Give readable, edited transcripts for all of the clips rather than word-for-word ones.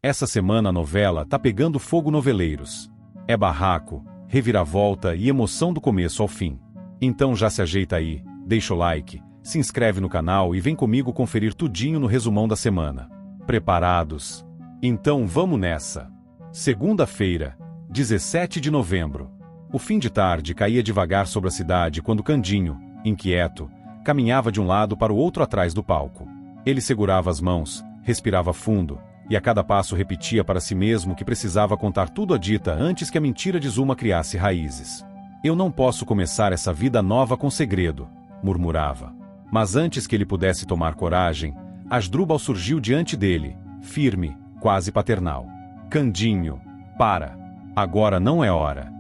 Essa semana a novela tá pegando fogo noveleiros. É barraco, reviravolta e emoção do começo ao fim. Então já se ajeita aí, deixa o like, se inscreve no canal e vem comigo conferir tudinho no resumão da semana. Preparados? Então vamos nessa! Segunda-feira, 17 de novembro. O fim de tarde caía devagar sobre a cidade quando Candinho, inquieto, caminhava de um lado para o outro atrás do palco. Ele segurava as mãos, respirava fundo, e a cada passo repetia para si mesmo que precisava contar tudo a Dita antes que a mentira de Zuma criasse raízes. Eu não posso começar essa vida nova com segredo, murmurava. Mas antes que ele pudesse tomar coragem, Asdrubal surgiu diante dele, firme, quase paternal. Candinho, para! Agora não é hora.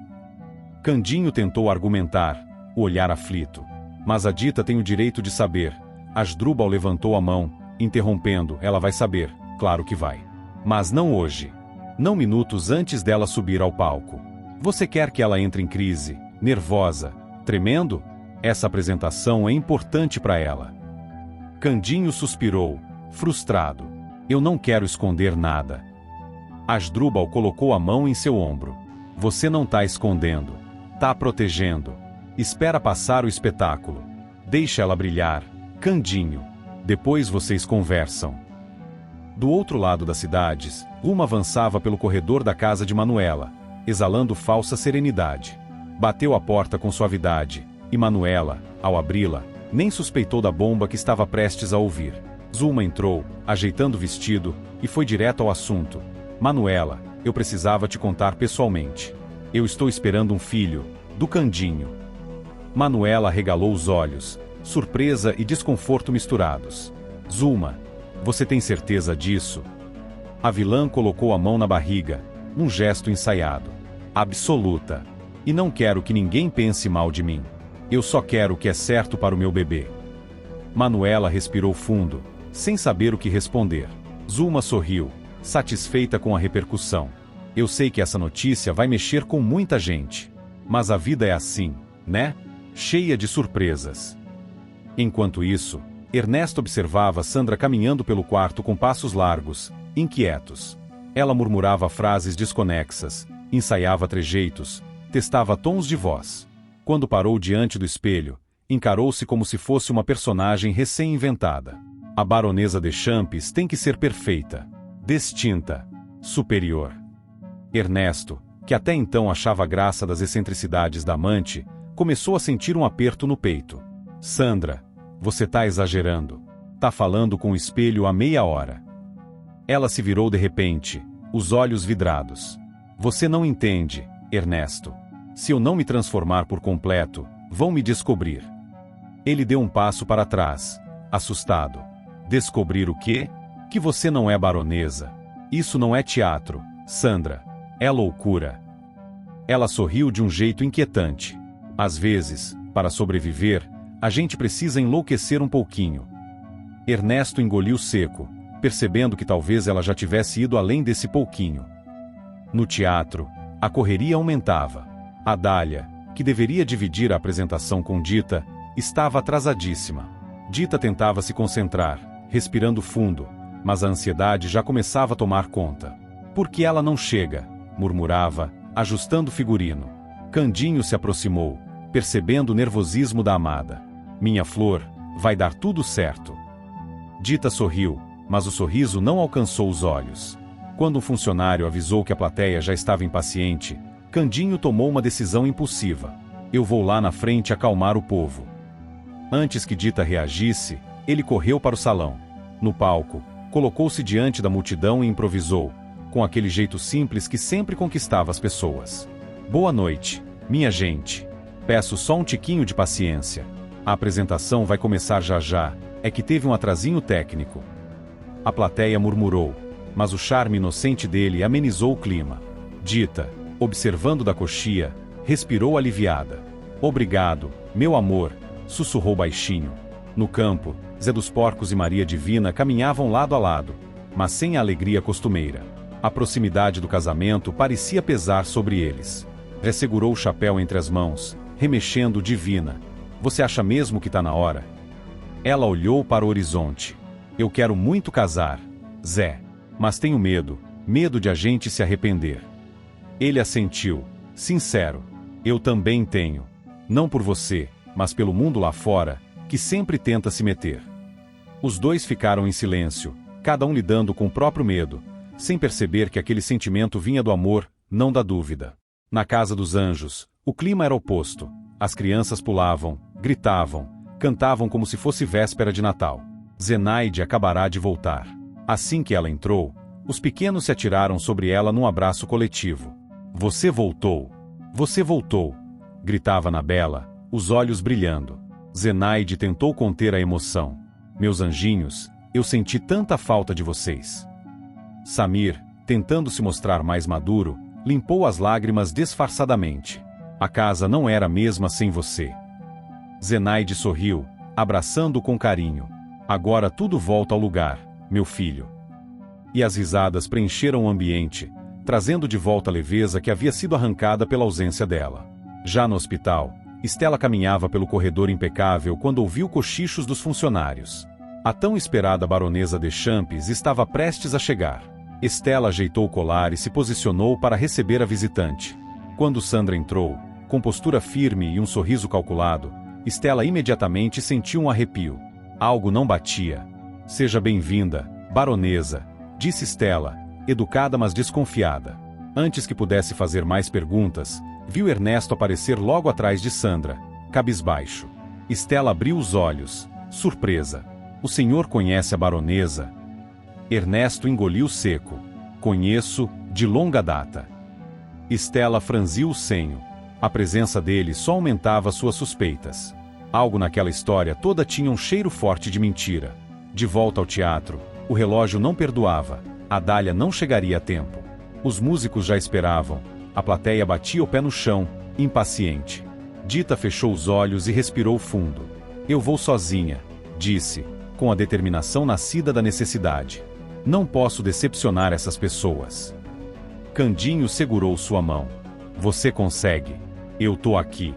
Candinho tentou argumentar, o olhar aflito. Mas a Dita tem o direito de saber. Asdrubal levantou a mão, interrompendo, ela vai saber, claro que vai. Mas não hoje. Não minutos antes dela subir ao palco. Você quer que ela entre em crise, nervosa, tremendo? Essa apresentação é importante para ela. Candinho suspirou, frustrado. Eu não quero esconder nada. Asdrubal colocou a mão em seu ombro. Você não tá escondendo. Tá protegendo. Espera passar o espetáculo. Deixa ela brilhar, Candinho. Depois vocês conversam. Do outro lado das cidades, Zuma avançava pelo corredor da casa de Manuela, exalando falsa serenidade. Bateu a porta com suavidade, e Manuela, ao abri-la, nem suspeitou da bomba que estava prestes a ouvir. Zuma entrou, ajeitando o vestido, e foi direto ao assunto. Manuela, eu precisava te contar pessoalmente. Eu estou esperando um filho, do Candinho. Manuela arregalou os olhos, surpresa e desconforto misturados. Zuma, você tem certeza disso? A vilã colocou a mão na barriga, num gesto ensaiado. Absoluta. E não quero que ninguém pense mal de mim. Eu só quero o que é certo para o meu bebê. Manuela respirou fundo, sem saber o que responder. Zuma sorriu, satisfeita com a repercussão. Eu sei que essa notícia vai mexer com muita gente. Mas a vida é assim, né? Cheia de surpresas. Enquanto isso, Ernesto observava Sandra caminhando pelo quarto com passos largos, inquietos. Ela murmurava frases desconexas, ensaiava trejeitos, testava tons de voz. Quando parou diante do espelho, encarou-se como se fosse uma personagem recém-inventada. A baronesa de Champes tem que ser perfeita, distinta, superior. Ernesto, que até então achava graça das excentricidades da amante, começou a sentir um aperto no peito. Sandra, você tá exagerando. Tá falando com o espelho há meia hora. Ela se virou de repente, os olhos vidrados. Você não entende, Ernesto. Se eu não me transformar por completo, vão me descobrir. Ele deu um passo para trás, assustado. Descobrir o quê? Que você não é baronesa. Isso não é teatro, Sandra. É loucura. Ela sorriu de um jeito inquietante. Às vezes, para sobreviver, a gente precisa enlouquecer um pouquinho. Ernesto engoliu seco, percebendo que talvez ela já tivesse ido além desse pouquinho. No teatro, a correria aumentava. A Dália, que deveria dividir a apresentação com Dita, estava atrasadíssima. Dita tentava se concentrar, respirando fundo, mas a ansiedade já começava a tomar conta. Por que ela não chega? Murmurava, ajustando o figurino. Candinho se aproximou, percebendo o nervosismo da amada. Minha flor, vai dar tudo certo. Dita sorriu, mas o sorriso não alcançou os olhos. Quando um funcionário avisou que a plateia já estava impaciente, Candinho tomou uma decisão impulsiva. Eu vou lá na frente acalmar o povo. Antes que Dita reagisse, ele correu para o salão. No palco, colocou-se diante da multidão e improvisou, com aquele jeito simples que sempre conquistava as pessoas. Boa noite, minha gente. Peço só um tiquinho de paciência. A apresentação vai começar já já, é que teve um atrasinho técnico. A plateia murmurou, mas o charme inocente dele amenizou o clima. Dita, observando da coxia, respirou aliviada. Obrigado, meu amor, sussurrou baixinho. No campo, Zé dos Porcos e Maria Divina caminhavam lado a lado, mas sem a alegria costumeira. A proximidade do casamento parecia pesar sobre eles. Zé segurou o chapéu entre as mãos, remexendo Divina. Você acha mesmo que tá na hora? Ela olhou para o horizonte. Eu quero muito casar, Zé. Mas tenho medo, medo de a gente se arrepender. Ele assentiu, sincero. Eu também tenho. Não por você, mas pelo mundo lá fora, que sempre tenta se meter. Os dois ficaram em silêncio, cada um lidando com o próprio medo, sem perceber que aquele sentimento vinha do amor, não da dúvida. Na casa dos anjos, o clima era oposto. As crianças pulavam, gritavam, cantavam como se fosse véspera de Natal. Zenaide acabará de voltar. Assim que ela entrou, os pequenos se atiraram sobre ela num abraço coletivo. Você voltou! Você voltou! Gritava Anabela, os olhos brilhando. Zenaide tentou conter a emoção. Meus anjinhos, eu senti tanta falta de vocês. Samir, tentando se mostrar mais maduro, limpou as lágrimas disfarçadamente. A casa não era a mesma sem você. Zenaide sorriu, abraçando-o com carinho. Agora tudo volta ao lugar, meu filho. E as risadas preencheram o ambiente, trazendo de volta a leveza que havia sido arrancada pela ausência dela. Já no hospital, Estela caminhava pelo corredor impecável quando ouviu cochichos dos funcionários. A tão esperada baronesa Deschamps estava prestes a chegar. Estela ajeitou o colar e se posicionou para receber a visitante. Quando Sandra entrou, com postura firme e um sorriso calculado, Estela imediatamente sentiu um arrepio. Algo não batia. Seja bem-vinda, baronesa, disse Estela, educada mas desconfiada. Antes que pudesse fazer mais perguntas, viu Ernesto aparecer logo atrás de Sandra, cabisbaixo. Estela abriu os olhos, surpresa. O senhor conhece a baronesa? Ernesto engoliu seco. Conheço, de longa data. Estela franziu o senho. A presença dele só aumentava suas suspeitas. Algo naquela história toda tinha um cheiro forte de mentira. De volta ao teatro, o relógio não perdoava. A Dália não chegaria a tempo. Os músicos já esperavam. A plateia batia o pé no chão, impaciente. Dita fechou os olhos e respirou fundo. Eu vou sozinha, disse, com a determinação nascida da necessidade. Não posso decepcionar essas pessoas. Candinho segurou sua mão. Você consegue. Eu tô aqui.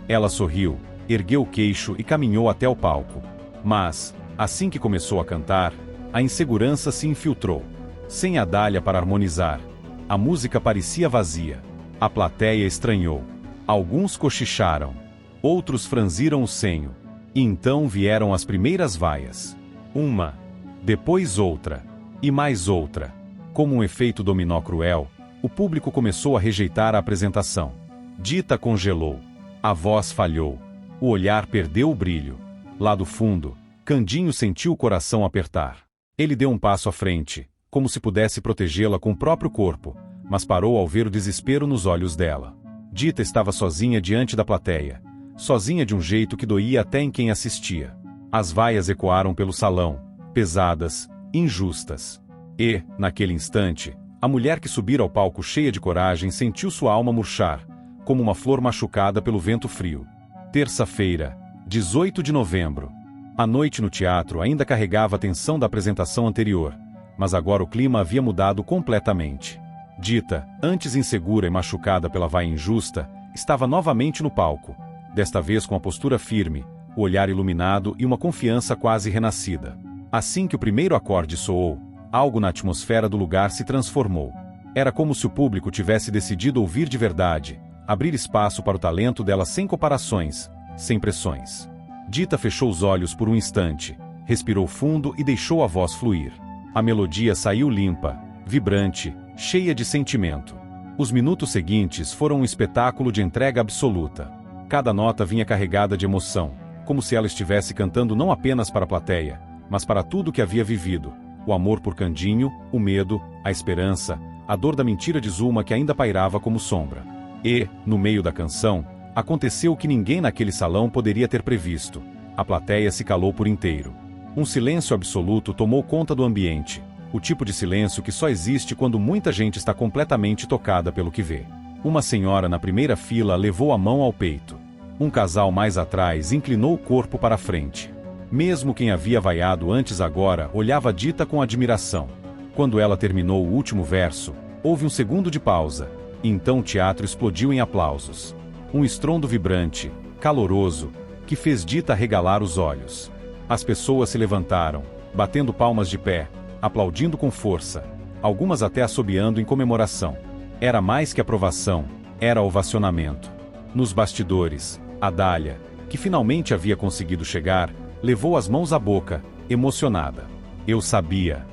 Ela sorriu, ergueu o queixo e caminhou até o palco. Mas, assim que começou a cantar, a insegurança se infiltrou. Sem a Dália para harmonizar, a música parecia vazia. A plateia estranhou. Alguns cochicharam. Outros franziram o senho. E então vieram as primeiras vaias. Uma. Depois outra. E mais outra. Como um efeito dominó cruel, o público começou a rejeitar a apresentação. Dita congelou. A voz falhou. O olhar perdeu o brilho. Lá do fundo, Candinho sentiu o coração apertar. Ele deu um passo à frente, como se pudesse protegê-la com o próprio corpo, mas parou ao ver o desespero nos olhos dela. Dita estava sozinha diante da plateia, sozinha de um jeito que doía até em quem assistia. As vaias ecoaram pelo salão, pesadas, injustas. E, naquele instante, a mulher que subira ao palco cheia de coragem sentiu sua alma murchar, como uma flor machucada pelo vento frio. Terça-feira, 18 de novembro. A noite no teatro ainda carregava a tensão da apresentação anterior, mas agora o clima havia mudado completamente. Dita, antes insegura e machucada pela vaia injusta, estava novamente no palco, desta vez com a postura firme, o olhar iluminado e uma confiança quase renascida. Assim que o primeiro acorde soou, algo na atmosfera do lugar se transformou. Era como se o público tivesse decidido ouvir de verdade, abrir espaço para o talento dela sem comparações, sem pressões. Dita fechou os olhos por um instante, respirou fundo e deixou a voz fluir. A melodia saiu limpa, vibrante, cheia de sentimento. Os minutos seguintes foram um espetáculo de entrega absoluta. Cada nota vinha carregada de emoção, como se ela estivesse cantando não apenas para a plateia, mas para tudo que havia vivido. O amor por Candinho, o medo, a esperança, a dor da mentira de Zulma que ainda pairava como sombra. E, no meio da canção, aconteceu o que ninguém naquele salão poderia ter previsto. A plateia se calou por inteiro. Um silêncio absoluto tomou conta do ambiente. O tipo de silêncio que só existe quando muita gente está completamente tocada pelo que vê. Uma senhora na primeira fila levou a mão ao peito. Um casal mais atrás inclinou o corpo para a frente. Mesmo quem havia vaiado antes agora olhava Dita com admiração. Quando ela terminou o último verso, houve um segundo de pausa, e então o teatro explodiu em aplausos. Um estrondo vibrante, caloroso, que fez Dita arregalar os olhos. As pessoas se levantaram, batendo palmas de pé, aplaudindo com força. algumas até assobiando em comemoração. Era mais que aprovação, era ovacionamento. Nos bastidores, a Dália, que finalmente havia conseguido chegar, levou as mãos à boca, emocionada. Eu sabia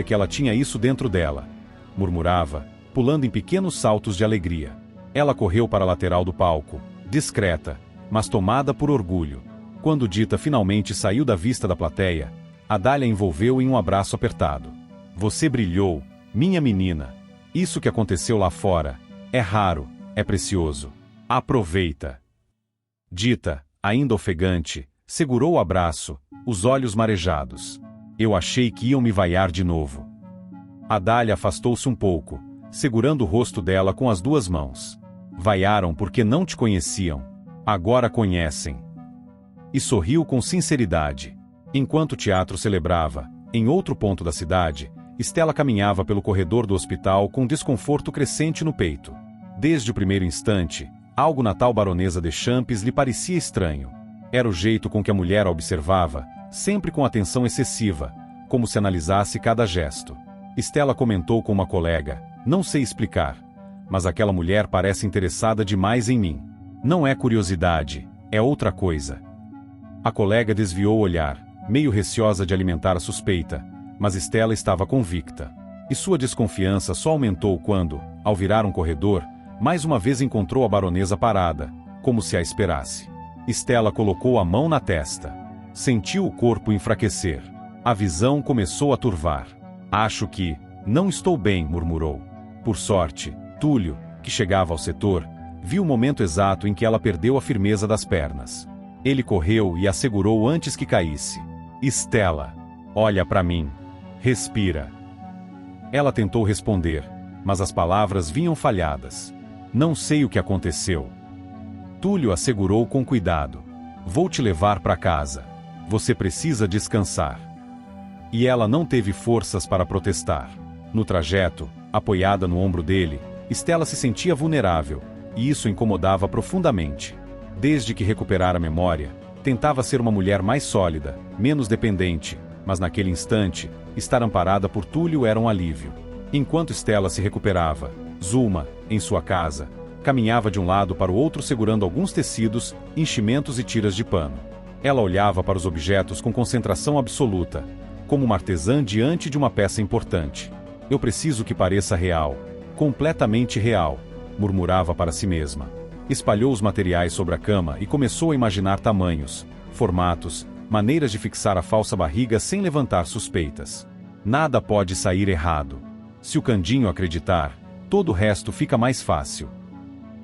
que ela tinha isso dentro dela, murmurava, pulando em pequenos saltos de alegria. Ela correu para a lateral do palco, discreta, mas tomada por orgulho. Quando Dita finalmente saiu da vista da plateia, a Dália envolveu em um abraço apertado. Você brilhou, minha menina. Isso que aconteceu lá fora é raro, é precioso. Aproveita. Dita, ainda ofegante, segurou o abraço, os olhos marejados. Eu achei que iam me vaiar de novo. A Dália afastou-se um pouco, segurando o rosto dela com as duas mãos. Vaiaram porque não te conheciam. Agora conhecem. E sorriu com sinceridade. Enquanto o teatro celebrava, em outro ponto da cidade, Stella caminhava pelo corredor do hospital com desconforto crescente no peito. Desde o primeiro instante, algo na tal baronesa de Champes lhe parecia estranho. Era o jeito com que a mulher a observava, sempre com atenção excessiva, como se analisasse cada gesto. Stella comentou com uma colega, não sei explicar, mas aquela mulher parece interessada demais em mim. Não é curiosidade, é outra coisa. A colega desviou o olhar, meio receosa de alimentar a suspeita, mas Stella estava convicta. E sua desconfiança só aumentou quando, ao virar um corredor, mais uma vez encontrou a baronesa parada, como se a esperasse. Stella colocou a mão na testa. Sentiu o corpo enfraquecer. A visão começou a turvar. Acho que, não estou bem, murmurou. Por sorte, Túlio, que chegava ao setor, viu o momento exato em que ela perdeu a firmeza das pernas. Ele correu e a segurou antes que caísse. Stella, olha para mim. Respira. Ela tentou responder, mas as palavras vinham falhadas. Não sei o que aconteceu. Túlio a segurou com cuidado. Vou te levar para casa. Você precisa descansar. E ela não teve forças para protestar. No trajeto, apoiada no ombro dele, Stella se sentia vulnerável, e isso incomodava profundamente. Desde que recuperara a memória, tentava ser uma mulher mais sólida, menos dependente, mas naquele instante, estar amparada por Túlio era um alívio. Enquanto Stella se recuperava, Zulma, em sua casa, caminhava de um lado para o outro segurando alguns tecidos, enchimentos e tiras de pano. Ela olhava para os objetos com concentração absoluta, como uma artesã diante de uma peça importante. Eu preciso que pareça real, completamente real, murmurava para si mesma. Espalhou os materiais sobre a cama e começou a imaginar tamanhos, formatos, maneiras de fixar a falsa barriga sem levantar suspeitas. Nada pode sair errado. Se o Candinho acreditar, todo o resto fica mais fácil.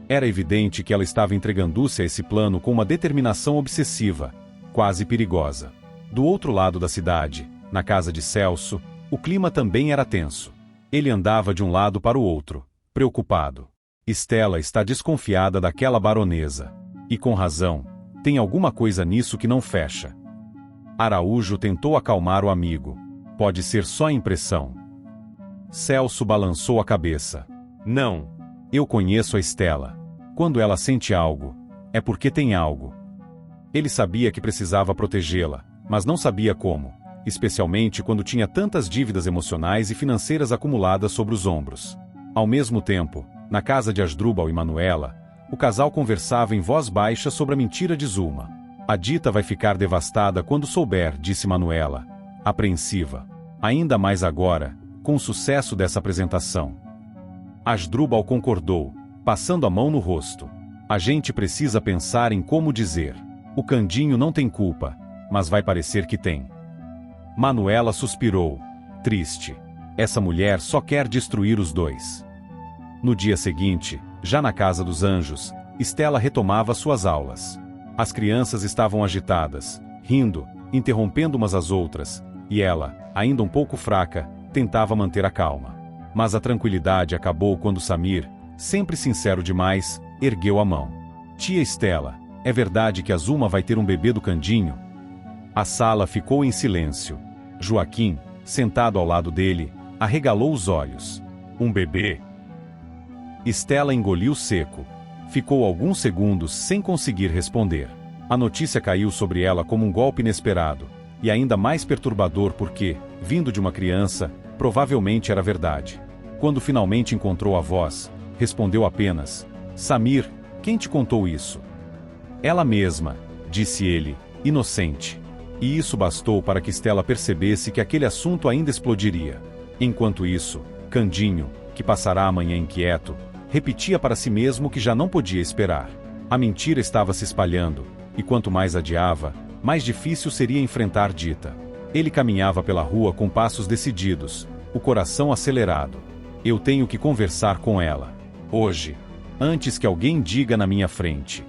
Era evidente que ela estava entregando-se a esse plano com uma determinação obsessiva, quase perigosa. Do outro lado da cidade, na casa de Celso, o clima também era tenso. Ele andava de um lado para o outro, preocupado. Stella está desconfiada daquela baronesa. E com razão, tem alguma coisa nisso que não fecha. Araújo tentou acalmar o amigo. Pode ser só impressão. Celso balançou a cabeça. Não. Eu conheço a Stella. Quando ela sente algo, é porque tem algo. Ele sabia que precisava protegê-la, mas não sabia como, especialmente quando tinha tantas dívidas emocionais e financeiras acumuladas sobre os ombros. Ao mesmo tempo, na casa de Asdrubal e Manuela, o casal conversava em voz baixa sobre a mentira de Zulma. A Dita vai ficar devastada quando souber, disse Manuela, apreensiva. Ainda mais agora, com o sucesso dessa apresentação. Asdrubal concordou, passando a mão no rosto. A gente precisa pensar em como dizer. O Candinho não tem culpa, mas vai parecer que tem. Manuela suspirou, triste. Essa mulher só quer destruir os dois. No dia seguinte, já na casa dos anjos, Stella retomava suas aulas. As crianças estavam agitadas, rindo, interrompendo umas às outras, e ela, ainda um pouco fraca, tentava manter a calma. Mas a tranquilidade acabou quando Samir, sempre sincero demais, ergueu a mão. Tia Stella, é verdade que a Zulma vai ter um bebê do Candinho? A sala ficou em silêncio. Joaquim, sentado ao lado dele, arregalou os olhos. Um bebê? Stella engoliu seco. Ficou alguns segundos sem conseguir responder. A notícia caiu sobre ela como um golpe inesperado, e ainda mais perturbador porque, vindo de uma criança, provavelmente era verdade. Quando finalmente encontrou a voz, respondeu apenas: Samir, quem te contou isso? Ela mesma, disse ele, inocente. E isso bastou para que Stella percebesse que aquele assunto ainda explodiria. Enquanto isso, Candinho, que passará a manhã inquieto, repetia para si mesmo que já não podia esperar. A mentira estava se espalhando, e quanto mais adiava, mais difícil seria enfrentar Dita. Ele caminhava pela rua com passos decididos, o coração acelerado. Eu tenho que conversar com ela. Hoje. Antes que alguém diga na minha frente.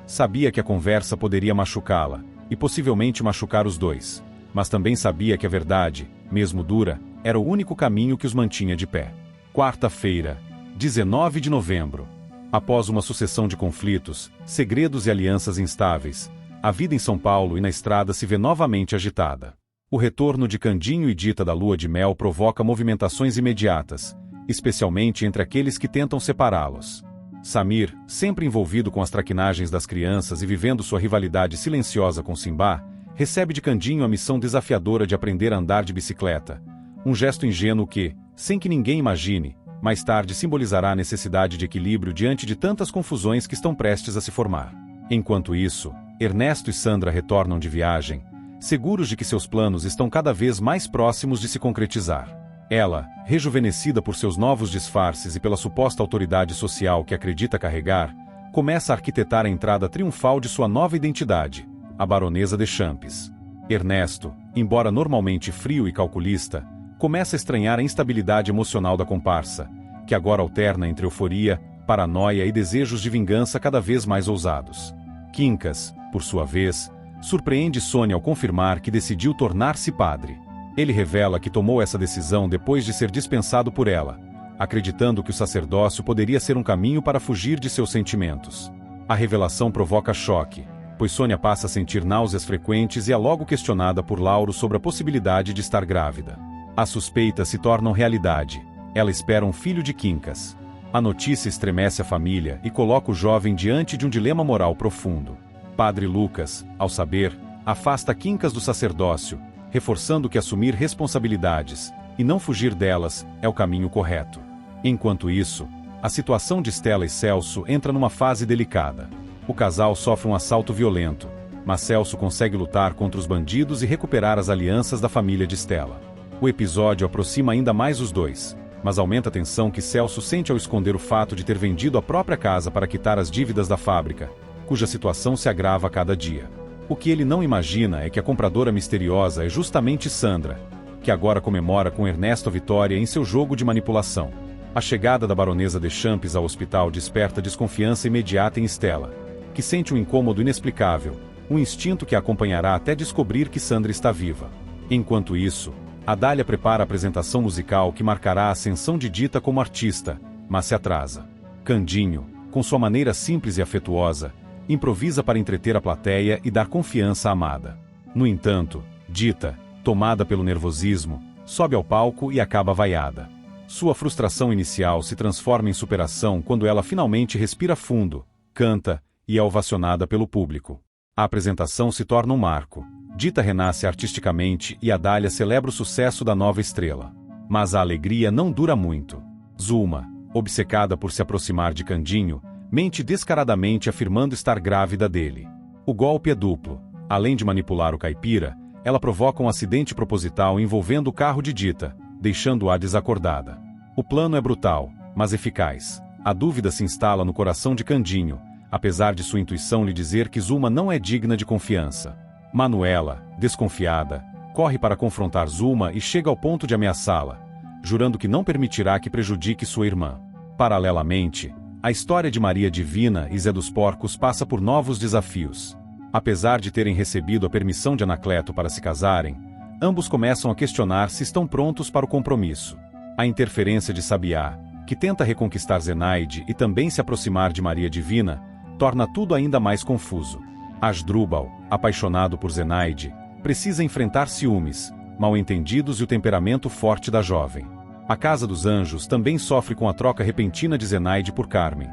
Sabia que a conversa poderia machucá-la, e possivelmente machucar os dois. Mas também sabia que a verdade, mesmo dura, era o único caminho que os mantinha de pé. Quarta-feira, 19 de novembro. Após uma sucessão de conflitos, segredos e alianças instáveis, a vida em São Paulo e na estrada se vê novamente agitada. O retorno de Candinho e Dita da lua de mel provoca movimentações imediatas, especialmente entre aqueles que tentam separá-los. Samir, sempre envolvido com as traquinagens das crianças e vivendo sua rivalidade silenciosa com Simbá, recebe de Candinho a missão desafiadora de aprender a andar de bicicleta. Um gesto ingênuo que, sem que ninguém imagine, mais tarde simbolizará a necessidade de equilíbrio diante de tantas confusões que estão prestes a se formar. Enquanto isso, Ernesto e Sandra retornam de viagem, seguros de que seus planos estão cada vez mais próximos de se concretizar. Ela, rejuvenescida por seus novos disfarces e pela suposta autoridade social que acredita carregar, começa a arquitetar a entrada triunfal de sua nova identidade, a Baronesa de Champes. Ernesto, embora normalmente frio e calculista, começa a estranhar a instabilidade emocional da comparsa, que agora alterna entre euforia, paranoia e desejos de vingança cada vez mais ousados. Quincas, por sua vez, surpreende Sônia ao confirmar que decidiu tornar-se padre. Ele revela que tomou essa decisão depois de ser dispensado por ela, acreditando que o sacerdócio poderia ser um caminho para fugir de seus sentimentos. A revelação provoca choque, pois Sônia passa a sentir náuseas frequentes e é logo questionada por Lauro sobre a possibilidade de estar grávida. As suspeitas se tornam realidade. Ela espera um filho de Quincas. A notícia estremece a família e coloca o jovem diante de um dilema moral profundo. Padre Lucas, ao saber, afasta Quincas do sacerdócio, reforçando que assumir responsabilidades, e não fugir delas, é o caminho correto. Enquanto isso, a situação de Stella e Celso entra numa fase delicada. O casal sofre um assalto violento, mas Celso consegue lutar contra os bandidos e recuperar as alianças da família de Stella. O episódio aproxima ainda mais os dois, mas aumenta a tensão que Celso sente ao esconder o fato de ter vendido a própria casa para quitar as dívidas da fábrica, cuja situação se agrava a cada dia. O que ele não imagina é que a compradora misteriosa é justamente Sandra, que agora comemora com Ernesto a vitória em seu jogo de manipulação. A chegada da Baronesa de Champes ao hospital desperta desconfiança imediata em Stella, que sente um incômodo inexplicável, um instinto que a acompanhará até descobrir que Sandra está viva. Enquanto isso, Adália prepara a apresentação musical que marcará a ascensão de Dita como artista, mas se atrasa. Candinho, com sua maneira simples e afetuosa, improvisa para entreter a plateia e dar confiança à amada. No entanto, Dita, tomada pelo nervosismo, sobe ao palco e acaba vaiada. Sua frustração inicial se transforma em superação quando ela finalmente respira fundo, canta e é ovacionada pelo público. A apresentação se torna um marco. Dita renasce artisticamente e Adália celebra o sucesso da nova estrela. Mas a alegria não dura muito. Zulma, obcecada por se aproximar de Candinho, mente descaradamente afirmando estar grávida dele. O golpe é duplo. Além de manipular o caipira, ela provoca um acidente proposital envolvendo o carro de Dita, deixando-a desacordada. O plano é brutal, mas eficaz. A dúvida se instala no coração de Candinho, apesar de sua intuição lhe dizer que Zulma não é digna de confiança. Manuela, desconfiada, corre para confrontar Zulma e chega ao ponto de ameaçá-la, jurando que não permitirá que prejudique sua irmã. Paralelamente, a história de Maria Divina e Zé dos Porcos passa por novos desafios. Apesar de terem recebido a permissão de Anacleto para se casarem, ambos começam a questionar se estão prontos para o compromisso. A interferência de Sabiá, que tenta reconquistar Zenaide e também se aproximar de Maria Divina, torna tudo ainda mais confuso. Asdrúbal, apaixonado por Zenaide, precisa enfrentar ciúmes, mal-entendidos e o temperamento forte da jovem. A Casa dos Anjos também sofre com a troca repentina de Zenaide por Carmen,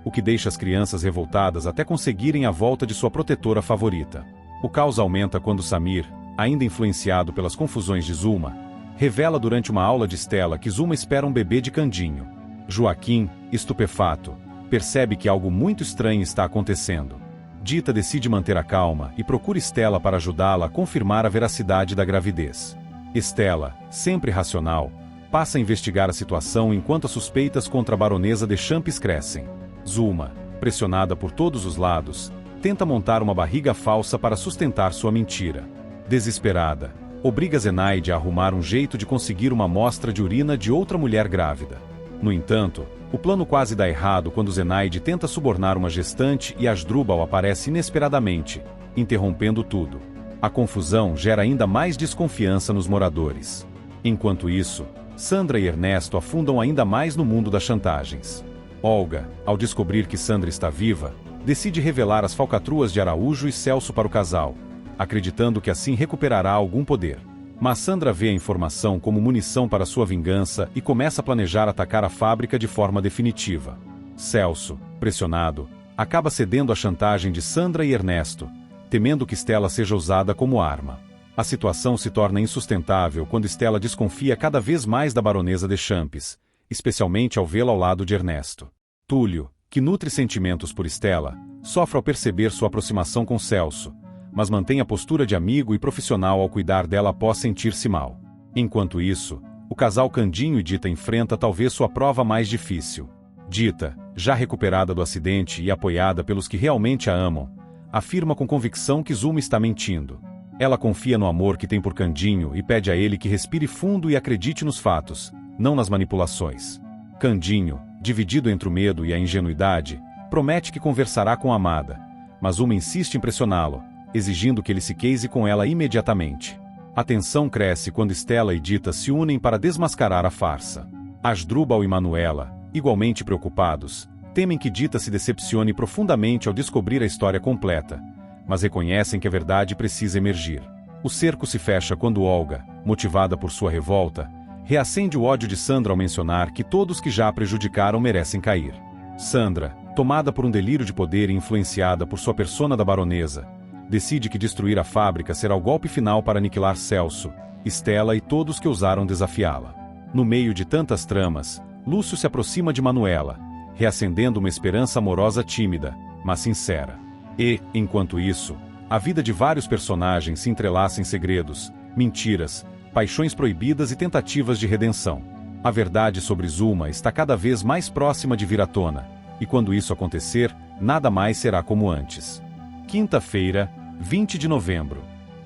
o que deixa as crianças revoltadas até conseguirem a volta de sua protetora favorita. O caos aumenta quando Samir, ainda influenciado pelas confusões de Zulma, Revela durante uma aula de Stella que Zuma espera um bebê de Candinho. Joaquim, estupefato, percebe que algo muito estranho está acontecendo. Dita decide manter a calma e procura Stella para ajudá-la a confirmar a veracidade da gravidez. Stella, sempre racional, passa a investigar a situação enquanto as suspeitas contra a baronesa de Champes crescem. Zuma, pressionada por todos os lados, tenta montar uma barriga falsa para sustentar sua mentira. Desesperada, obriga Zenaide a arrumar um jeito de conseguir uma amostra de urina de outra mulher grávida. No entanto, o plano quase dá errado quando Zenaide tenta subornar uma gestante e Asdrubal aparece inesperadamente, interrompendo tudo. A confusão gera ainda mais desconfiança nos moradores. Enquanto isso, Sandra e Ernesto afundam ainda mais no mundo das chantagens. Olga, ao descobrir que Sandra está viva, decide revelar as falcatruas de Araújo e Celso para o casal, acreditando que assim recuperará algum poder. Mas Sandra vê a informação como munição para sua vingança e começa a planejar atacar a fábrica de forma definitiva. Celso, pressionado, acaba cedendo à chantagem de Sandra e Ernesto, temendo que Stella seja usada como arma. A situação se torna insustentável quando Stella desconfia cada vez mais da baronesa de Champes, especialmente ao vê-la ao lado de Ernesto. Túlio, que nutre sentimentos por Stella, sofre ao perceber sua aproximação com Celso, mas mantém a postura de amigo e profissional ao cuidar dela após sentir-se mal. Enquanto isso, o casal Candinho e Dita enfrenta talvez sua prova mais difícil. Dita, já recuperada do acidente e apoiada pelos que realmente a amam, afirma com convicção que Zuma está mentindo. Ela confia no amor que tem por Candinho e pede a ele que respire fundo e acredite nos fatos, não nas manipulações. Candinho, dividido entre o medo e a ingenuidade, promete que conversará com a amada, mas Zuma insiste em pressioná-lo, exigindo que ele se case com ela imediatamente. A tensão cresce quando Stella e Dita se unem para desmascarar a farsa. Asdrubal e Manuela, igualmente preocupados, temem que Dita se decepcione profundamente ao descobrir a história completa, mas reconhecem que a verdade precisa emergir. O cerco se fecha quando Olga, motivada por sua revolta, reacende o ódio de Sandra ao mencionar que todos que já a prejudicaram merecem cair. Sandra, tomada por um delírio de poder e influenciada por sua persona da baronesa, decide que destruir a fábrica será o golpe final para aniquilar Celso, Stella e todos que ousaram desafiá-la. No meio de tantas tramas, Lúcio se aproxima de Manuela, reacendendo uma esperança amorosa tímida, mas sincera. E, enquanto isso, a vida de vários personagens se entrelaça em segredos, mentiras, paixões proibidas e tentativas de redenção. A verdade sobre Zuma está cada vez mais próxima de vir à tona, e quando isso acontecer, nada mais será como antes. Quinta-feira, 20 de novembro.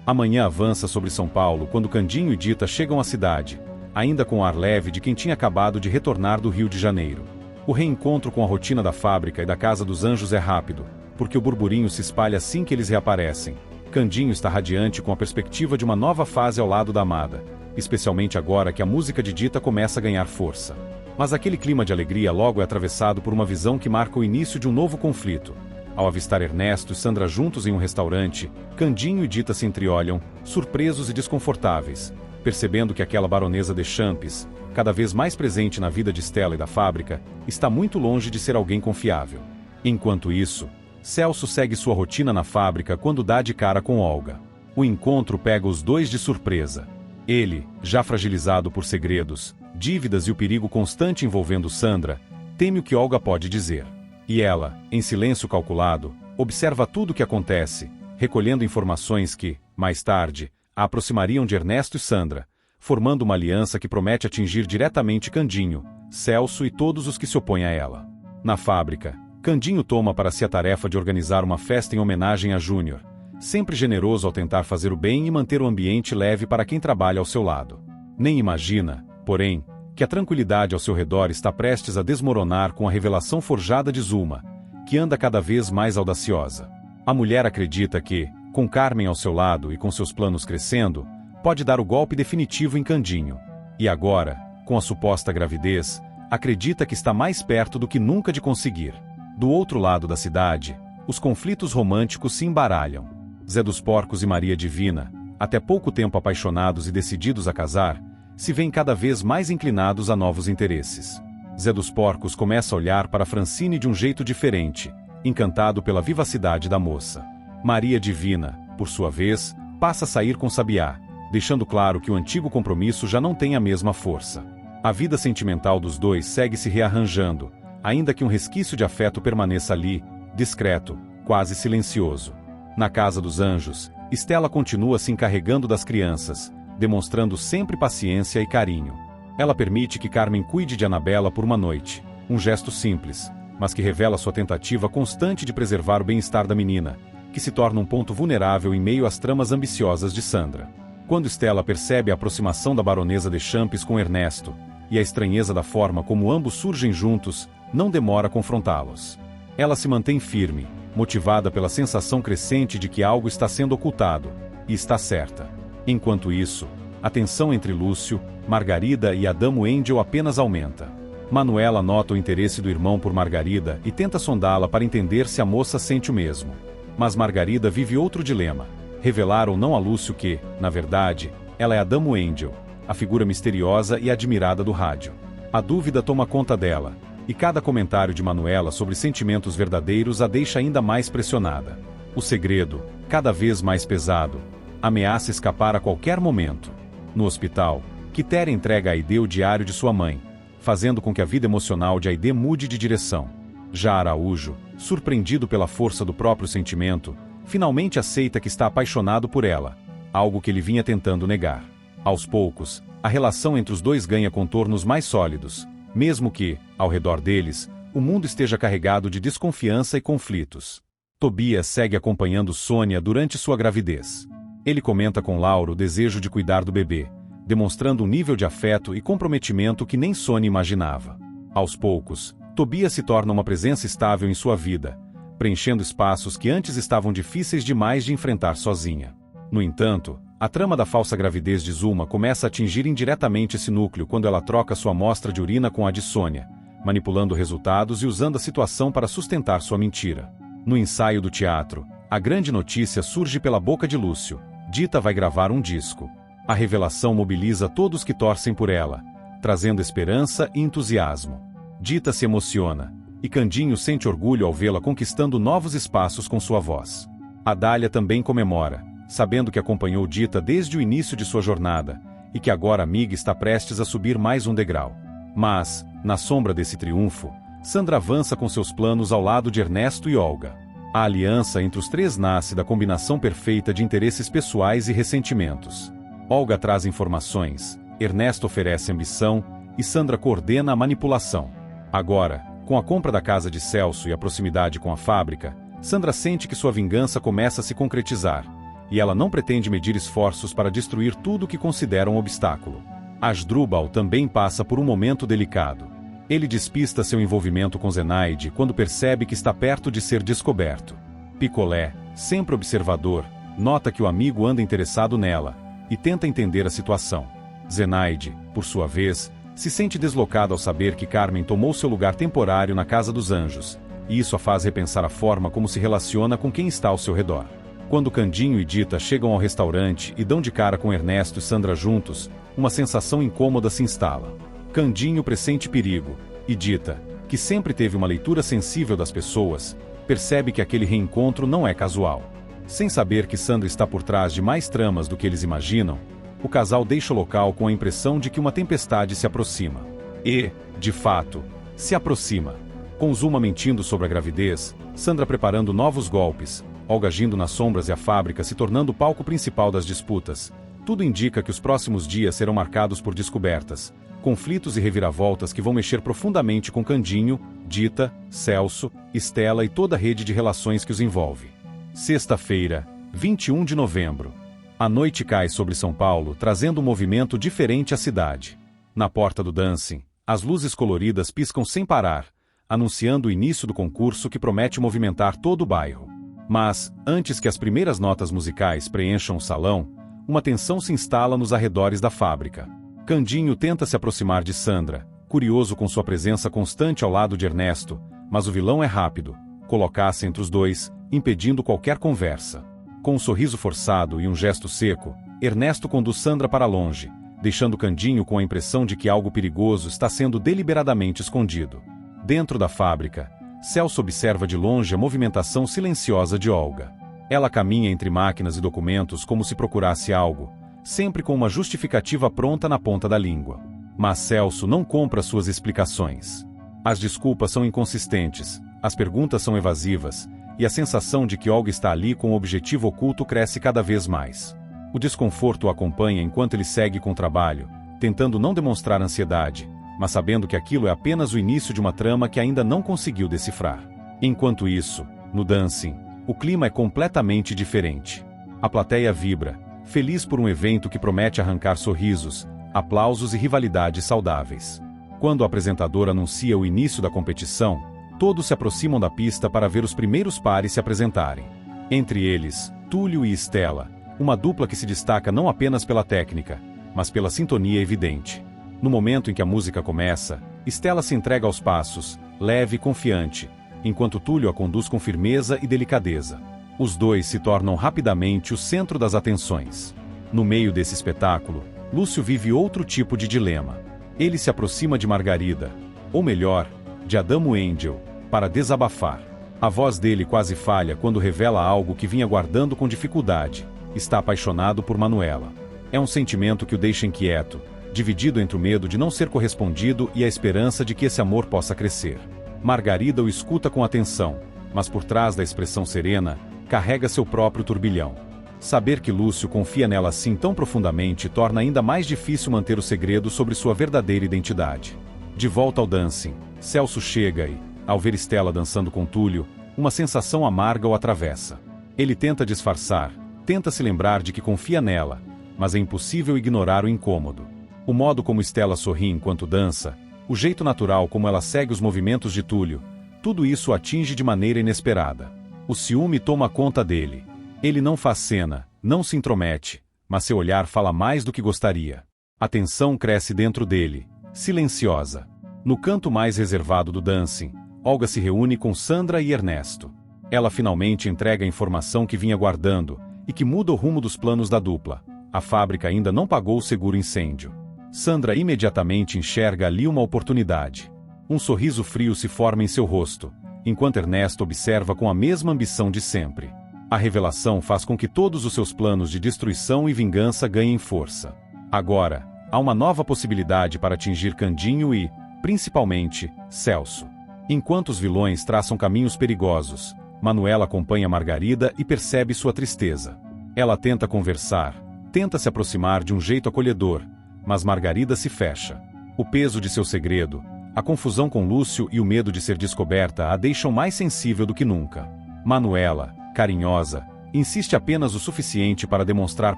Amanhã avança sobre São Paulo quando Candinho e Dita chegam à cidade, ainda com o ar leve de quem tinha acabado de retornar do Rio de Janeiro. O reencontro com a rotina da fábrica e da Casa dos Anjos é rápido, porque o burburinho se espalha assim que eles reaparecem. Candinho está radiante com a perspectiva de uma nova fase ao lado da amada, especialmente agora que a música de Dita começa a ganhar força. Mas aquele clima de alegria logo é atravessado por uma visão que marca o início de um novo conflito. Ao avistar Ernesto e Sandra juntos em um restaurante, Candinho e Dita se entreolham, surpresos e desconfortáveis, percebendo que aquela baronesa de Champes, cada vez mais presente na vida de Stella e da fábrica, está muito longe de ser alguém confiável. Enquanto isso, Celso segue sua rotina na fábrica quando dá de cara com Olga. O encontro pega os dois de surpresa. Ele, já fragilizado por segredos, dívidas e o perigo constante envolvendo Sandra, teme o que Olga pode dizer. E ela, em silêncio calculado, observa tudo o que acontece, recolhendo informações que, mais tarde, a aproximariam de Ernesto e Sandra, formando uma aliança que promete atingir diretamente Candinho, Celso e todos os que se opõem a ela. Na fábrica, Candinho toma para si a tarefa de organizar uma festa em homenagem a Júnior, sempre generoso ao tentar fazer o bem e manter o ambiente leve para quem trabalha ao seu lado. Nem imagina, porém, que a tranquilidade ao seu redor está prestes a desmoronar com a revelação forjada de Zuma, que anda cada vez mais audaciosa. A mulher acredita que, com Carmen ao seu lado e com seus planos crescendo, pode dar o golpe definitivo em Candinho. E agora, com a suposta gravidez, acredita que está mais perto do que nunca de conseguir. Do outro lado da cidade, os conflitos românticos se embaralham. Zé dos Porcos e Maria Divina, até pouco tempo apaixonados e decididos a casar, se veem cada vez mais inclinados a novos interesses. Zé dos Porcos começa a olhar para Francine de um jeito diferente, encantado pela vivacidade da moça. Maria Divina, por sua vez, passa a sair com Sabiá, deixando claro que o antigo compromisso já não tem a mesma força. A vida sentimental dos dois segue se rearranjando, ainda que um resquício de afeto permaneça ali, discreto, quase silencioso. Na casa dos anjos, Stella continua se encarregando das crianças, demonstrando sempre paciência e carinho. Ela permite que Carmen cuide de Annabella por uma noite, um gesto simples, mas que revela sua tentativa constante de preservar o bem-estar da menina, que se torna um ponto vulnerável em meio às tramas ambiciosas de Sandra. Quando Stella percebe a aproximação da baronesa Deschamps com Ernesto, e a estranheza da forma como ambos surgem juntos, não demora a confrontá-los. Ela se mantém firme, motivada pela sensação crescente de que algo está sendo ocultado, e está certa. Enquanto isso, a tensão entre Lúcio, Margarida e Adamo Angel apenas aumenta. Manuela nota o interesse do irmão por Margarida e tenta sondá-la para entender se a moça sente o mesmo. Mas Margarida vive outro dilema: revelar ou não a Lúcio que, na verdade, ela é Adamo Angel, a figura misteriosa e admirada do rádio. A dúvida toma conta dela, e cada comentário de Manuela sobre sentimentos verdadeiros a deixa ainda mais pressionada. O segredo, cada vez mais pesado, ameaça escapar a qualquer momento. No hospital, Quitéria entrega a Aide o diário de sua mãe, fazendo com que a vida emocional de Aide mude de direção. Já Araújo, surpreendido pela força do próprio sentimento, finalmente aceita que está apaixonado por ela, algo que ele vinha tentando negar. Aos poucos, a relação entre os dois ganha contornos mais sólidos, mesmo que, ao redor deles, o mundo esteja carregado de desconfiança e conflitos. Tobias segue acompanhando Sônia durante sua gravidez. Ele comenta com Laura o desejo de cuidar do bebê, demonstrando um nível de afeto e comprometimento que nem Sônia imaginava. Aos poucos, Tobias se torna uma presença estável em sua vida, preenchendo espaços que antes estavam difíceis demais de enfrentar sozinha. No entanto, a trama da falsa gravidez de Zulma começa a atingir indiretamente esse núcleo quando ela troca sua amostra de urina com a de Sônia, manipulando resultados e usando a situação para sustentar sua mentira. No ensaio do teatro, a grande notícia surge pela boca de Lúcio: Dita vai gravar um disco. A revelação mobiliza todos que torcem por ela, trazendo esperança e entusiasmo. Dita se emociona, e Candinho sente orgulho ao vê-la conquistando novos espaços com sua voz. Adália também comemora, sabendo que acompanhou Dita desde o início de sua jornada, e que agora a amiga está prestes a subir mais um degrau. Mas, na sombra desse triunfo, Sandra avança com seus planos ao lado de Ernesto e Olga. A aliança entre os três nasce da combinação perfeita de interesses pessoais e ressentimentos. Olga traz informações, Ernesto oferece ambição, e Sandra coordena a manipulação. Agora, com a compra da casa de Celso e a proximidade com a fábrica, Sandra sente que sua vingança começa a se concretizar, e ela não pretende medir esforços para destruir tudo o que considera um obstáculo. Asdrúbal também passa por um momento delicado. Ele despista seu envolvimento com Zenaide quando percebe que está perto de ser descoberto. Picolé, sempre observador, nota que o amigo anda interessado nela, e tenta entender a situação. Zenaide, por sua vez, se sente deslocada ao saber que Carmen tomou seu lugar temporário na Casa dos Anjos, e isso a faz repensar a forma como se relaciona com quem está ao seu redor. Quando Candinho e Dita chegam ao restaurante e dão de cara com Ernesto e Sandra juntos, uma sensação incômoda se instala. Candinho pressente perigo, e Dita, que sempre teve uma leitura sensível das pessoas, percebe que aquele reencontro não é casual. Sem saber que Sandra está por trás de mais tramas do que eles imaginam, o casal deixa o local com a impressão de que uma tempestade se aproxima. E, de fato, se aproxima. Com Zulma mentindo sobre a gravidez, Sandra preparando novos golpes, Olga agindo nas sombras e a fábrica se tornando o palco principal das disputas, tudo indica que os próximos dias serão marcados por descobertas, conflitos e reviravoltas que vão mexer profundamente com Candinho, Dita, Celso, Stella e toda a rede de relações que os envolve. Sexta-feira, 21 de novembro. A noite cai sobre São Paulo, trazendo um movimento diferente à cidade. Na porta do dancing, as luzes coloridas piscam sem parar, anunciando o início do concurso que promete movimentar todo o bairro. Mas, antes que as primeiras notas musicais preencham o salão, uma tensão se instala nos arredores da fábrica. Candinho tenta se aproximar de Sandra, curioso com sua presença constante ao lado de Ernesto, mas o vilão é rápido, coloca-se entre os dois, impedindo qualquer conversa. Com um sorriso forçado e um gesto seco, Ernesto conduz Sandra para longe, deixando Candinho com a impressão de que algo perigoso está sendo deliberadamente escondido. Dentro da fábrica, Celso observa de longe a movimentação silenciosa de Olga. Ela caminha entre máquinas e documentos como se procurasse algo, sempre com uma justificativa pronta na ponta da língua. Mas Celso não compra suas explicações. As desculpas são inconsistentes, as perguntas são evasivas, e a sensação de que Olga está ali com um objetivo oculto cresce cada vez mais. O desconforto o acompanha enquanto ele segue com o trabalho, tentando não demonstrar ansiedade, mas sabendo que aquilo é apenas o início de uma trama que ainda não conseguiu decifrar. Enquanto isso, no dancing, o clima é completamente diferente. A plateia vibra, feliz por um evento que promete arrancar sorrisos, aplausos e rivalidades saudáveis. Quando o apresentador anuncia o início da competição, todos se aproximam da pista para ver os primeiros pares se apresentarem. Entre eles, Túlio e Estela, uma dupla que se destaca não apenas pela técnica, mas pela sintonia evidente. No momento em que a música começa, Estela se entrega aos passos, leve e confiante, enquanto Túlio a conduz com firmeza e delicadeza. Os dois se tornam rapidamente o centro das atenções. No meio desse espetáculo, Lúcio vive outro tipo de dilema. Ele se aproxima de Margarida, ou melhor, de Adamo Angel, para desabafar. A voz dele quase falha quando revela algo que vinha guardando com dificuldade. Está apaixonado por Manuela. É um sentimento que o deixa inquieto, dividido entre o medo de não ser correspondido e a esperança de que esse amor possa crescer. Margarida o escuta com atenção, mas por trás da expressão serena, carrega seu próprio turbilhão. Saber que Lúcio confia nela assim tão profundamente torna ainda mais difícil manter o segredo sobre sua verdadeira identidade. De volta ao dancing, Celso chega e, ao ver Estela dançando com Túlio, uma sensação amarga o atravessa. Ele tenta disfarçar, tenta se lembrar de que confia nela, mas é impossível ignorar o incômodo. O modo como Estela sorri enquanto dança, o jeito natural como ela segue os movimentos de Túlio, tudo isso o atinge de maneira inesperada. O ciúme toma conta dele. Ele não faz cena, não se intromete, mas seu olhar fala mais do que gostaria. A tensão cresce dentro dele, silenciosa. No canto mais reservado do dancing, Olga se reúne com Sandra e Ernesto. Ela finalmente entrega a informação que vinha guardando, e que muda o rumo dos planos da dupla. A fábrica ainda não pagou o seguro incêndio. Sandra imediatamente enxerga ali uma oportunidade. Um sorriso frio se forma em seu rosto, enquanto Ernesto observa com a mesma ambição de sempre. A revelação faz com que todos os seus planos de destruição e vingança ganhem força. Agora, há uma nova possibilidade para atingir Candinho e, principalmente, Celso. Enquanto os vilões traçam caminhos perigosos, Manuela acompanha Margarida e percebe sua tristeza. Ela tenta conversar, tenta se aproximar de um jeito acolhedor, mas Margarida se fecha. O peso de seu segredo, a confusão com Lúcio e o medo de ser descoberta a deixam mais sensível do que nunca. Manuela, carinhosa, insiste apenas o suficiente para demonstrar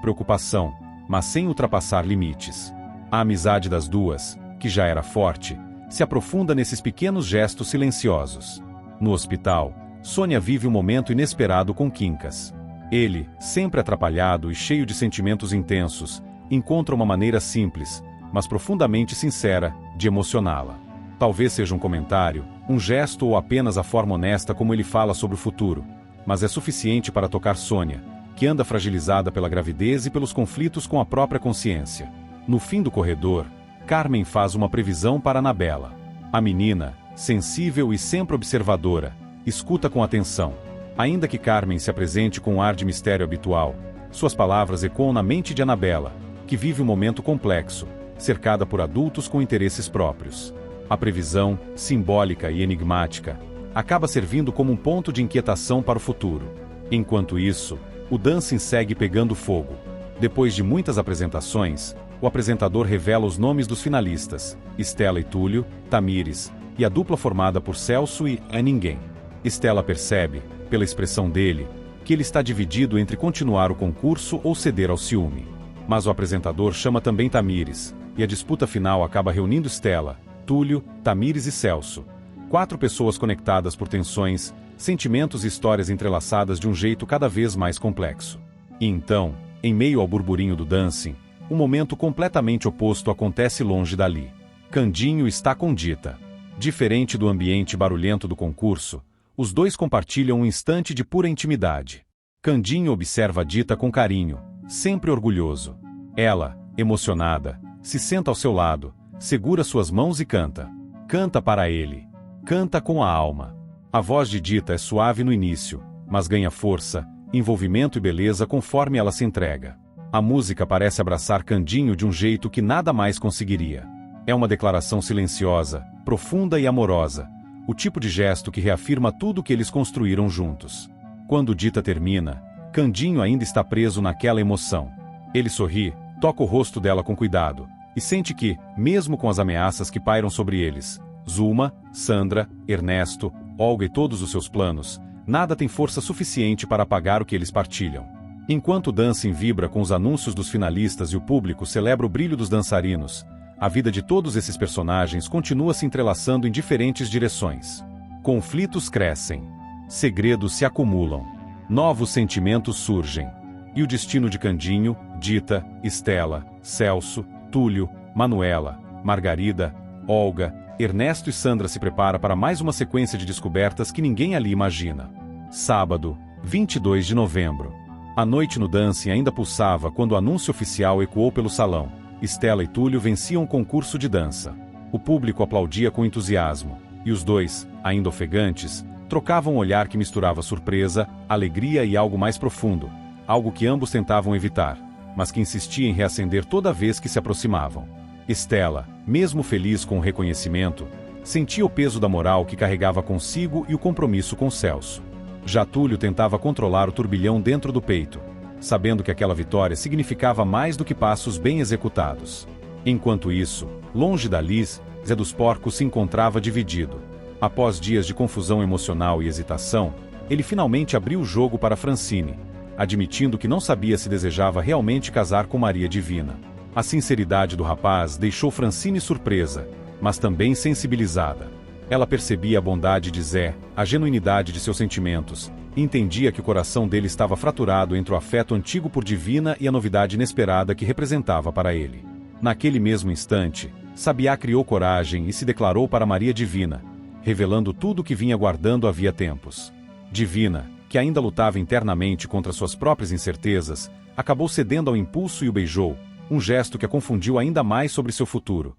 preocupação, mas sem ultrapassar limites. A amizade das duas, que já era forte, se aprofunda nesses pequenos gestos silenciosos. No hospital, Sônia vive um momento inesperado com Quincas. Ele, sempre atrapalhado e cheio de sentimentos intensos, encontra uma maneira simples, mas profundamente sincera, de emocioná-la. Talvez seja um comentário, um gesto ou apenas a forma honesta como ele fala sobre o futuro, mas é suficiente para tocar Sônia, que anda fragilizada pela gravidez e pelos conflitos com a própria consciência. No fim do corredor, Carmen faz uma previsão para Anabela. A menina, sensível e sempre observadora, escuta com atenção. Ainda que Carmen se apresente com um ar de mistério habitual, suas palavras ecoam na mente de Anabela, que vive um momento complexo, cercada por adultos com interesses próprios. A previsão, simbólica e enigmática, acaba servindo como um ponto de inquietação para o futuro. Enquanto isso, o dancing segue pegando fogo. Depois de muitas apresentações, o apresentador revela os nomes dos finalistas, Estela e Túlio, Tamires, e a dupla formada por Celso e É Ninguém. Estela percebe, pela expressão dele, que ele está dividido entre continuar o concurso ou ceder ao ciúme. Mas o apresentador chama também Tamires, e a disputa final acaba reunindo Estela, Túlio, Tamires e Celso. 4 pessoas conectadas por tensões, sentimentos e histórias entrelaçadas de um jeito cada vez mais complexo. E então, em meio ao burburinho do dancing, um momento completamente oposto acontece longe dali. Candinho está com Dita. Diferente do ambiente barulhento do concurso, os dois compartilham um instante de pura intimidade. Candinho observa Dita com carinho, sempre orgulhoso. Ela, emocionada, se senta ao seu lado, segura suas mãos e canta. Canta para ele. Canta com a alma. A voz de Dita é suave no início, mas ganha força, envolvimento e beleza conforme ela se entrega. A música parece abraçar Candinho de um jeito que nada mais conseguiria. É uma declaração silenciosa, profunda e amorosa, o tipo de gesto que reafirma tudo o que eles construíram juntos. Quando Dita termina, Candinho ainda está preso naquela emoção. Ele sorri, toca o rosto dela com cuidado, e sente que, mesmo com as ameaças que pairam sobre eles, Zulma, Sandra, Ernesto, Olga e todos os seus planos, nada tem força suficiente para apagar o que eles partilham. Enquanto o dancing vibra com os anúncios dos finalistas e o público celebra o brilho dos dançarinos, a vida de todos esses personagens continua se entrelaçando em diferentes direções. Conflitos crescem, segredos se acumulam, novos sentimentos surgem. E o destino de Candinho, Dita, Estela, Celso, Túlio, Manuela, Margarida, Olga, Ernesto e Sandra se prepara para mais uma sequência de descobertas que ninguém ali imagina. Sábado, 22 de novembro. A noite no dancing ainda pulsava quando o anúncio oficial ecoou pelo salão. Estela e Túlio venciam o concurso de dança. O público aplaudia com entusiasmo, e os dois, ainda ofegantes, trocavam um olhar que misturava surpresa, alegria e algo mais profundo, algo que ambos tentavam evitar, mas que insistia em reacender toda vez que se aproximavam. Estela, mesmo feliz com o reconhecimento, sentia o peso da moral que carregava consigo e o compromisso com Celso. Já Túlio tentava controlar o turbilhão dentro do peito, sabendo que aquela vitória significava mais do que passos bem executados. Enquanto isso, longe dali, Zé dos Porcos se encontrava dividido. Após dias de confusão emocional e hesitação, ele finalmente abriu o jogo para Francine, admitindo que não sabia se desejava realmente casar com Maria Divina. A sinceridade do rapaz deixou Francine surpresa, mas também sensibilizada. Ela percebia a bondade de Zé, a genuinidade de seus sentimentos, e entendia que o coração dele estava fraturado entre o afeto antigo por Divina e a novidade inesperada que representava para ele. Naquele mesmo instante, Sabiá criou coragem e se declarou para Maria Divina, revelando tudo o que vinha guardando havia tempos. Divina, que ainda lutava internamente contra suas próprias incertezas, acabou cedendo ao impulso e o beijou, um gesto que a confundiu ainda mais sobre seu futuro.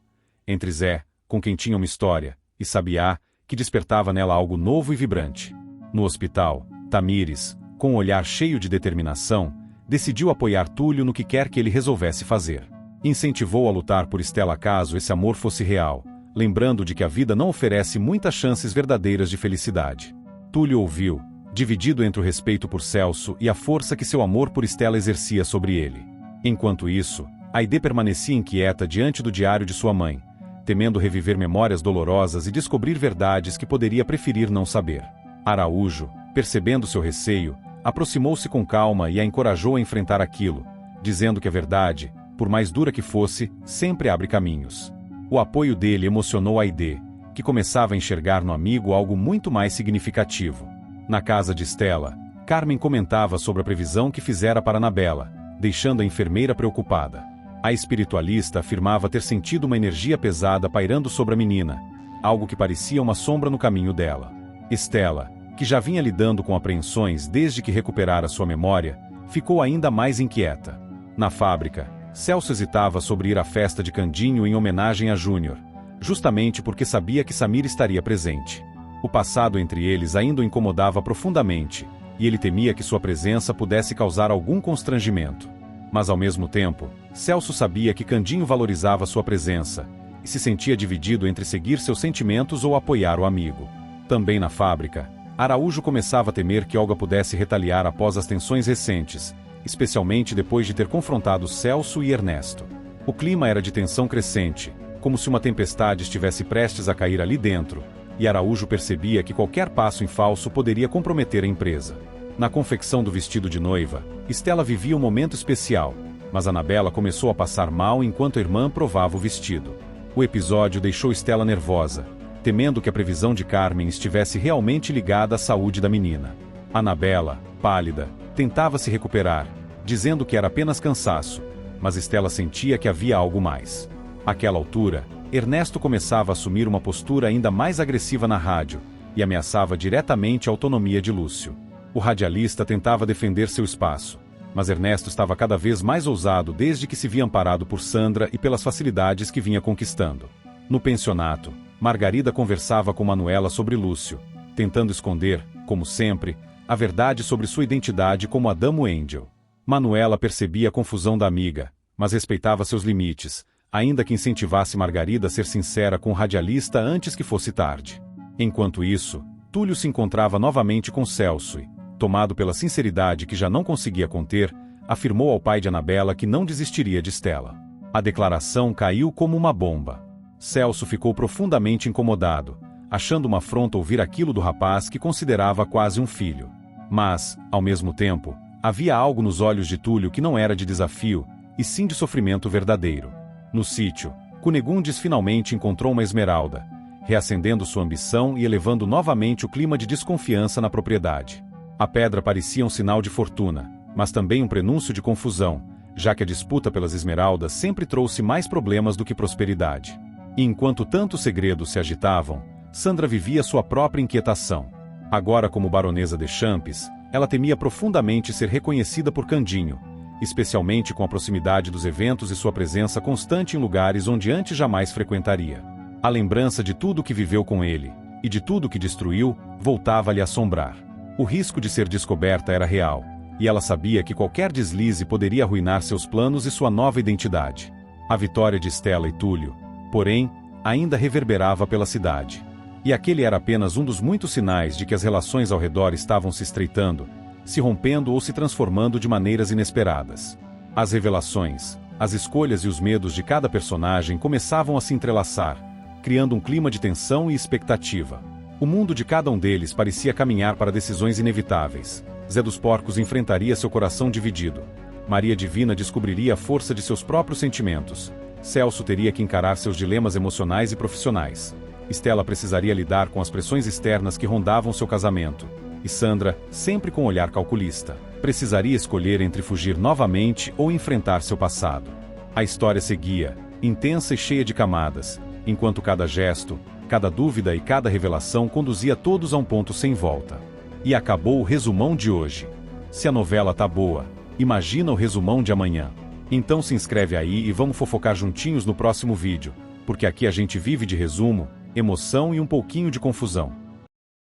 Entre Zé, com quem tinha uma história, e Sabiá, que despertava nela algo novo e vibrante. No hospital, Tamires, com um olhar cheio de determinação, decidiu apoiar Túlio no que quer que ele resolvesse fazer. Incentivou a lutar por Estela caso esse amor fosse real, lembrando de que a vida não oferece muitas chances verdadeiras de felicidade. Túlio ouviu, dividido entre o respeito por Celso e a força que seu amor por Estela exercia sobre ele. Enquanto isso, Aidê permanecia inquieta diante do diário de sua mãe, temendo reviver memórias dolorosas e descobrir verdades que poderia preferir não saber. Araújo, percebendo seu receio, aproximou-se com calma e a encorajou a enfrentar aquilo, dizendo que a verdade, por mais dura que fosse, sempre abre caminhos. O apoio dele emocionou Aidê, que começava a enxergar no amigo algo muito mais significativo. Na casa de Estela, Carmen comentava sobre a previsão que fizera para Anabela, deixando a enfermeira preocupada. A espiritualista afirmava ter sentido uma energia pesada pairando sobre a menina, algo que parecia uma sombra no caminho dela. Estela, que já vinha lidando com apreensões desde que recuperara sua memória, ficou ainda mais inquieta. Na fábrica, Celso hesitava sobre ir à festa de Candinho em homenagem a Júnior, justamente porque sabia que Samir estaria presente. O passado entre eles ainda o incomodava profundamente, e ele temia que sua presença pudesse causar algum constrangimento. Mas ao mesmo tempo, Celso sabia que Candinho valorizava sua presença, e se sentia dividido entre seguir seus sentimentos ou apoiar o amigo. Também na fábrica, Araújo começava a temer que Olga pudesse retaliar após as tensões recentes, especialmente depois de ter confrontado Celso e Ernesto. O clima era de tensão crescente, como se uma tempestade estivesse prestes a cair ali dentro, e Araújo percebia que qualquer passo em falso poderia comprometer a empresa. Na confecção do vestido de noiva, Estela vivia um momento especial, mas Anabela começou a passar mal enquanto a irmã provava o vestido. O episódio deixou Estela nervosa, temendo que a previsão de Carmen estivesse realmente ligada à saúde da menina. Anabela, pálida, tentava se recuperar, dizendo que era apenas cansaço, mas Estela sentia que havia algo mais. Àquela altura, Ernesto começava a assumir uma postura ainda mais agressiva na rádio e ameaçava diretamente a autonomia de Lúcio. O radialista tentava defender seu espaço, mas Ernesto estava cada vez mais ousado desde que se via amparado por Sandra e pelas facilidades que vinha conquistando. No pensionato, Margarida conversava com Manuela sobre Lúcio, tentando esconder, como sempre, a verdade sobre sua identidade como Adamo Angel. Manuela percebia a confusão da amiga, mas respeitava seus limites, ainda que incentivasse Margarida a ser sincera com o radialista antes que fosse tarde. Enquanto isso, Túlio se encontrava novamente com Celso e, tomado pela sinceridade que já não conseguia conter, afirmou ao pai de Anabela que não desistiria de Stella. A declaração caiu como uma bomba. Celso ficou profundamente incomodado, achando uma afronta ouvir aquilo do rapaz que considerava quase um filho. Mas, ao mesmo tempo, havia algo nos olhos de Túlio que não era de desafio, e sim de sofrimento verdadeiro. No sítio, Cunegundes finalmente encontrou uma esmeralda, reacendendo sua ambição e elevando novamente o clima de desconfiança na propriedade. A pedra parecia um sinal de fortuna, mas também um prenúncio de confusão, já que a disputa pelas esmeraldas sempre trouxe mais problemas do que prosperidade. E enquanto tantos segredos se agitavam, Sandra vivia sua própria inquietação. Agora como baronesa de Champes, ela temia profundamente ser reconhecida por Candinho, especialmente com a proximidade dos eventos e sua presença constante em lugares onde antes jamais frequentaria. A lembrança de tudo o que viveu com ele, e de tudo que destruiu, voltava a lhe assombrar. O risco de ser descoberta era real, e ela sabia que qualquer deslize poderia arruinar seus planos e sua nova identidade. A vitória de Stella e Túlio, porém, ainda reverberava pela cidade. E aquele era apenas um dos muitos sinais de que as relações ao redor estavam se estreitando, se rompendo ou se transformando de maneiras inesperadas. As revelações, as escolhas e os medos de cada personagem começavam a se entrelaçar, criando um clima de tensão e expectativa. O mundo de cada um deles parecia caminhar para decisões inevitáveis. Zé dos Porcos enfrentaria seu coração dividido. Maria Divina descobriria a força de seus próprios sentimentos. Celso teria que encarar seus dilemas emocionais e profissionais. Stella precisaria lidar com as pressões externas que rondavam seu casamento. E Sandra, sempre com um olhar calculista, precisaria escolher entre fugir novamente ou enfrentar seu passado. A história seguia, intensa e cheia de camadas, enquanto cada gesto, cada dúvida e cada revelação conduzia todos a um ponto sem volta. E acabou o resumão de hoje. Se a novela tá boa, imagina o resumão de amanhã. Então se inscreve aí e vamos fofocar juntinhos no próximo vídeo, porque aqui a gente vive de resumo, emoção e um pouquinho de confusão.